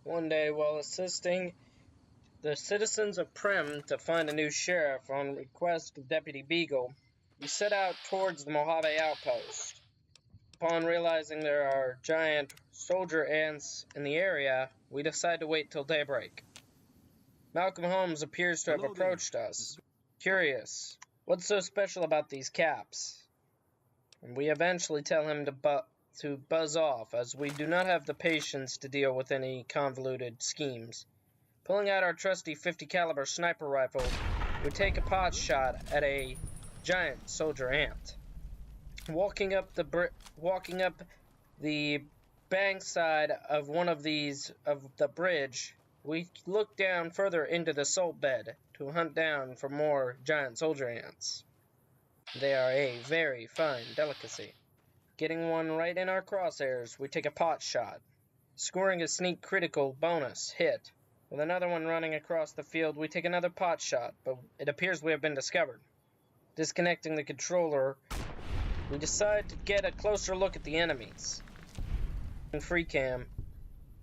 One day, while assisting the citizens of Prim to find a new sheriff on request of Deputy Beagle, we set out towards the Mojave outpost. Upon realizing there are giant soldier ants in the area, we decide to wait till daybreak. Malcolm Holmes appears to have Hello there. approached us, curious. What's so special about these caps? And we eventually tell him to buzz off, as we do not have the patience to deal with any convoluted schemes. Pulling out our trusty 50 caliber sniper rifle, we take a pot shot at a giant soldier ant. Walking up the bank side of one of the bridge, we look down further into the salt bed to hunt down for more giant soldier ants. They are a very fine delicacy. Getting one right in our crosshairs, we take a pot shot, scoring a sneak critical bonus hit. With another one running across the field, we take another pot shot, but it appears we have been discovered. Disconnecting the controller, we decide to get a closer look at the enemies. In FreeCam,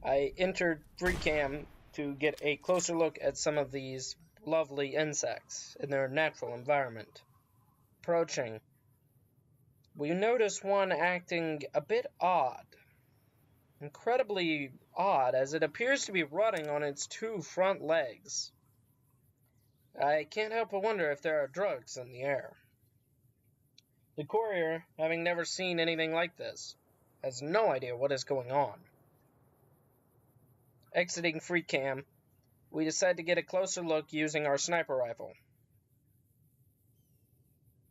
I entered FreeCam to get a closer look at some of these lovely insects in their natural environment. Approaching, we notice one acting a bit odd. Incredibly odd, as it appears to be running on its two front legs. I can't help but wonder if there are drugs in the air. The courier, having never seen anything like this, has no idea what is going on. Exiting FreeCam, we decide to get a closer look using our sniper rifle.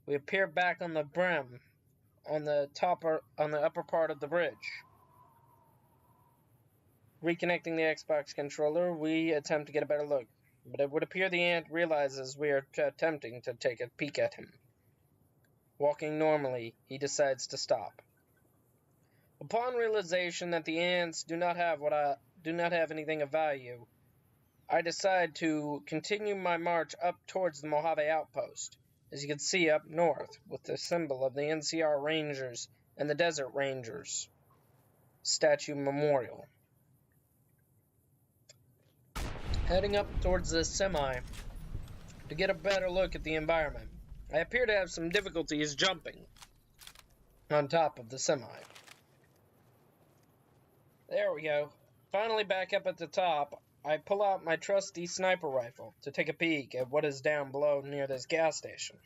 We appear back on the brim, on the upper part of the bridge. Reconnecting the Xbox controller, we attempt to get a better look, but it would appear the ant realizes we are attempting to take a peek at him. Walking normally, he decides to stop. Upon realization that the ants do not have anything of value, I decide to continue my march up towards the Mojave outpost, as you can see up north, with the symbol of the NCR Rangers and the Desert Rangers statue memorial. Heading up towards this semi to get a better look at the environment. I appear to have some difficulties jumping on top of the semi. There we go. Finally back up at the top, I pull out my trusty sniper rifle to take a peek at what is down below near this gas station.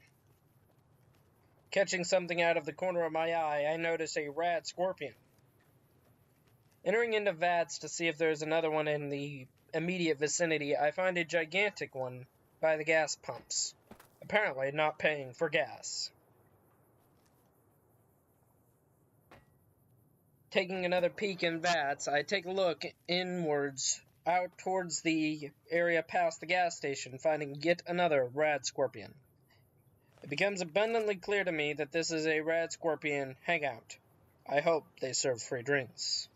Catching something out of the corner of my eye, I notice a rad scorpion. Entering into VATS to see if there's another one in the immediate vicinity, I find a gigantic one by the gas pumps, apparently not paying for gas. Taking another peek in VATS, I take a look inwards, out towards the area past the gas station, finding yet another rad scorpion. It becomes abundantly clear to me that this is a rad scorpion hangout. I hope they serve free drinks.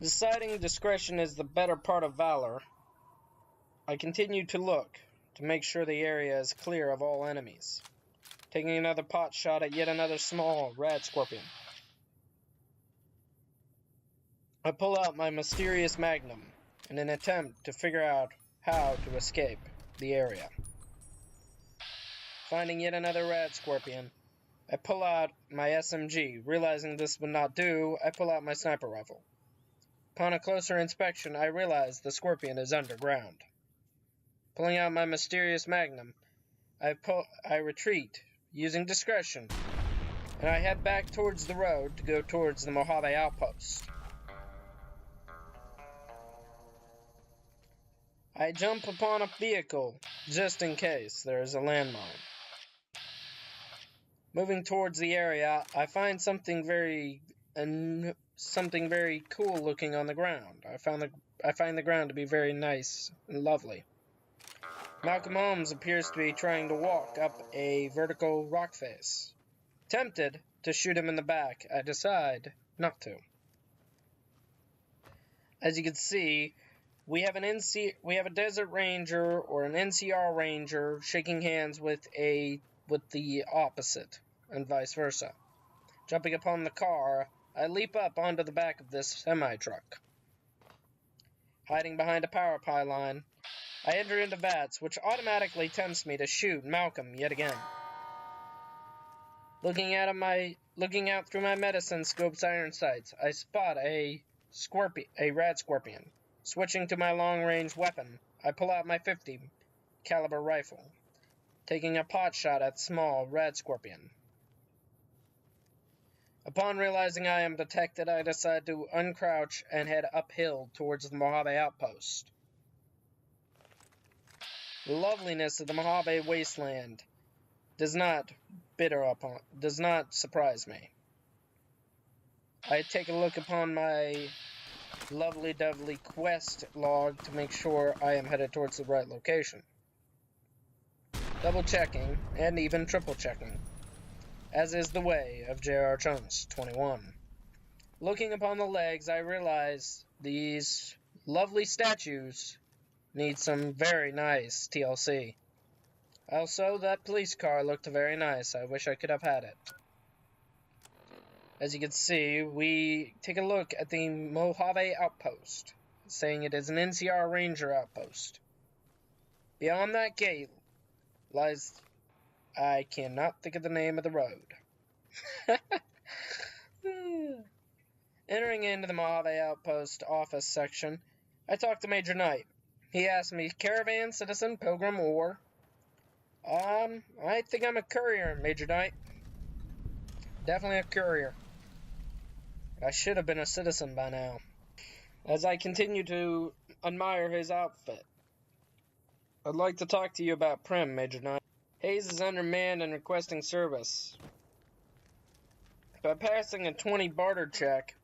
Deciding discretion is the better part of valor, I continue to look to make sure the area is clear of all enemies. Taking another pot shot at yet another small rad scorpion. I pull out my mysterious magnum in an attempt to figure out how to escape the area. Finding yet another rad scorpion, I pull out my SMG. Realizing this would not do, I pull out my sniper rifle. Upon a closer inspection, I realize the scorpion is underground. Pulling out my mysterious magnum, I retreat, using discretion, and I head back towards the road to go towards the Mojave outpost. I jump upon a vehicle, just in case there is a landmine. Moving towards the area, I find something very cool looking on the ground. I find the ground to be very nice and lovely. Malcolm Holmes appears to be trying to walk up a vertical rock face. Tempted to shoot him in the back, I decide not to. As you can see, we have a Desert Ranger or an NCR Ranger shaking hands with the opposite, and vice versa. Jumping upon the car, I leap up onto the back of this semi-truck. Hiding behind a power pylon, I enter into VATS, which automatically tempts me to shoot Malcolm yet again. Looking out through my medicine scope's iron sights, I spot a rad scorpion. Switching to my long-range weapon, I pull out my .50 caliber rifle, taking a pot shot at small rad scorpion. Upon realizing I am detected, I decide to uncrouch and head uphill towards the Mojave outpost. The loveliness of the Mojave wasteland does not surprise me. I take a look upon my lovely-dovely quest log to make sure I am headed towards the right location. Double-checking, and even triple-checking, as is the way of J.R. Jones 21. Looking upon the legs, I realize these lovely statues need some very nice TLC. Also, that police car looked very nice. I wish I could have had it. As you can see, we take a look at the Mojave outpost, saying it is an NCR Ranger outpost. Beyond that gate lies... I cannot think of the name of the road. Entering into the Mojave outpost office section, I talk to Major Knight. He asks me, caravan, citizen, pilgrim, or... I think I'm a courier, Major Knight. Definitely a courier. I should have been a citizen by now. As I continue to admire his outfit, I'd like to talk to you about Prim, Major Knight. Hayes is undermanned and requesting service. By passing a 20 barter check,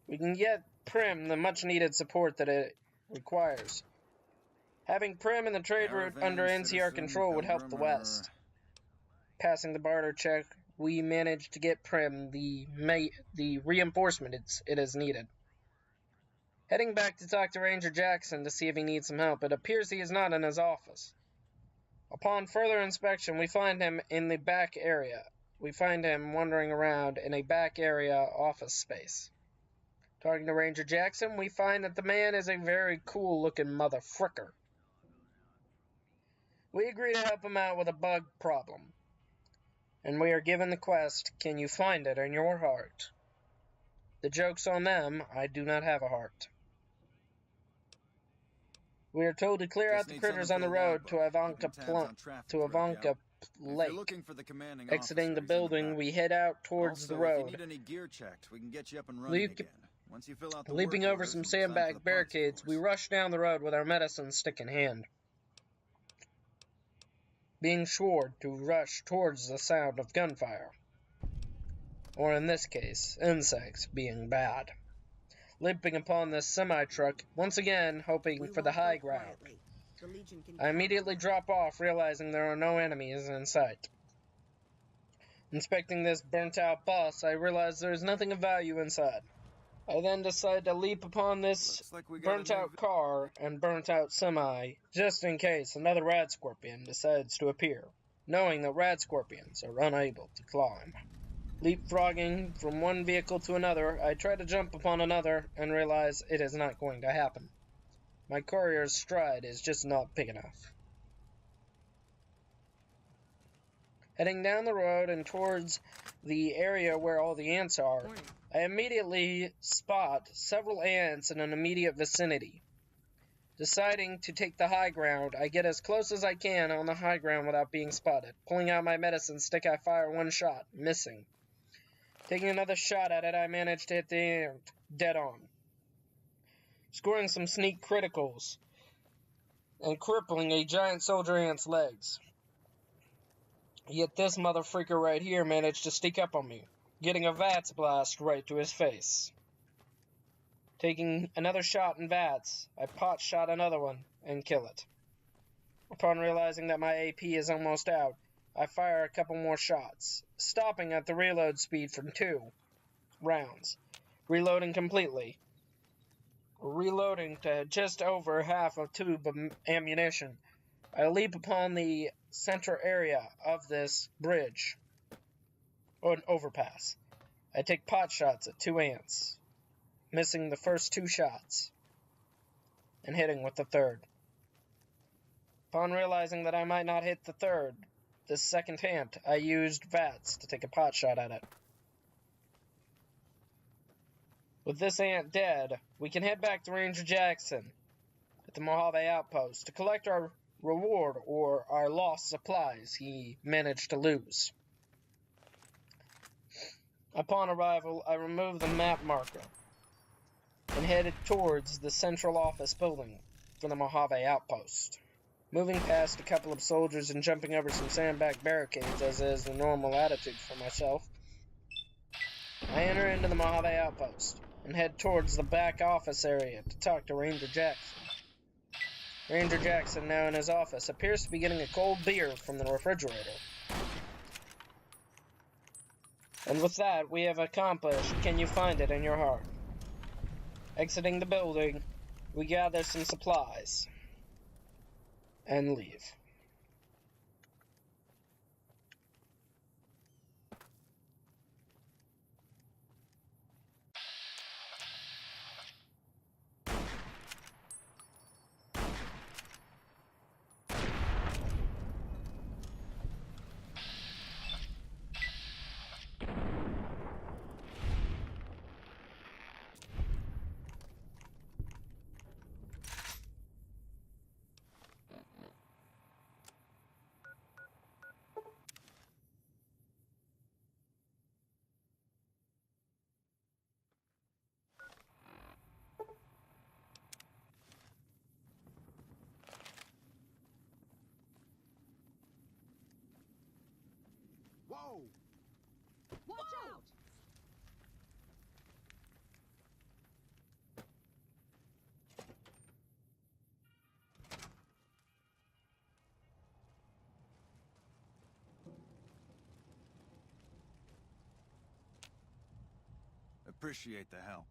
we can get Prim the much-needed support that it requires. Having Prim in the trade route under NCR control would help the West. Passing the barter check, we managed to get Prim the reinforcement it is needed. Heading back to talk to Ranger Jackson to see if he needs some help, it appears he is not in his office. Upon further inspection, we find him in the back area. We find him wandering around in a back area office space. Talking to Ranger Jackson, we find that the man is a very cool-looking motherfricker. We agree to help him out with a bug problem. And we are given the quest, can you find it in your heart? The joke's on them, I do not have a heart. We are told to clear out the critters on the road to Ivanka Lake. Exiting the building, we head out towards the road. Leaping over some sandbag barricades, we rush down the road with our medicine stick in hand, being sure to rush towards the sound of gunfire, or in this case, insects being bad. Limping upon this semi-truck, once again hoping for the high ground. I immediately drop off, realizing there are no enemies in sight. Inspecting this burnt-out bus, I realize there is nothing of value inside. I then decide to leap upon this burnt-out car and burnt-out semi, just in case another rad scorpion decides to appear, knowing that rad scorpions are unable to climb. Leapfrogging from one vehicle to another, I try to jump upon another and realize it is not going to happen. My courier's stride is just not big enough. Heading down the road and towards the area where all the ants are, I immediately spot several ants in an immediate vicinity. Deciding to take the high ground, I get as close as I can on the high ground without being spotted. Pulling out my medicine stick, I fire one shot, missing. Taking another shot at it, I manage to hit the ant dead on, scoring some sneak criticals and crippling a giant soldier ant's legs. Yet this motherfreaker right here managed to sneak up on me, getting a VATS blast right to his face. Taking another shot in VATS, I pot shot another one and kill it. Upon realizing that my AP is almost out, I fire a couple more shots, stopping at the reload speed from 2 rounds, reloading completely, reloading to just over half a tube of ammunition. I leap upon the center area of this bridge, or an overpass. I take pot shots at 2 ants, missing the first 2 shots, and hitting with the third. Upon realizing that I might not hit this second ant, I used VATS to take a pot shot at it. With this ant dead, we can head back to Ranger Jackson at the Mojave Outpost to collect our reward or our lost supplies he managed to lose. Upon arrival, I remove the map marker and headed towards the central office building for the Mojave Outpost. Moving past a couple of soldiers and jumping over some sandbag barricades, as is the normal attitude for myself, I enter into the Mojave Outpost and head towards the back office area to talk to Ranger Jackson. Ranger Jackson, now in his office, appears to be getting a cold beer from the refrigerator. And with that, we have accomplished Can You Find It in Your Heart? Exiting the building, we gather some supplies and leave. Whoa! Watch out! Appreciate the help.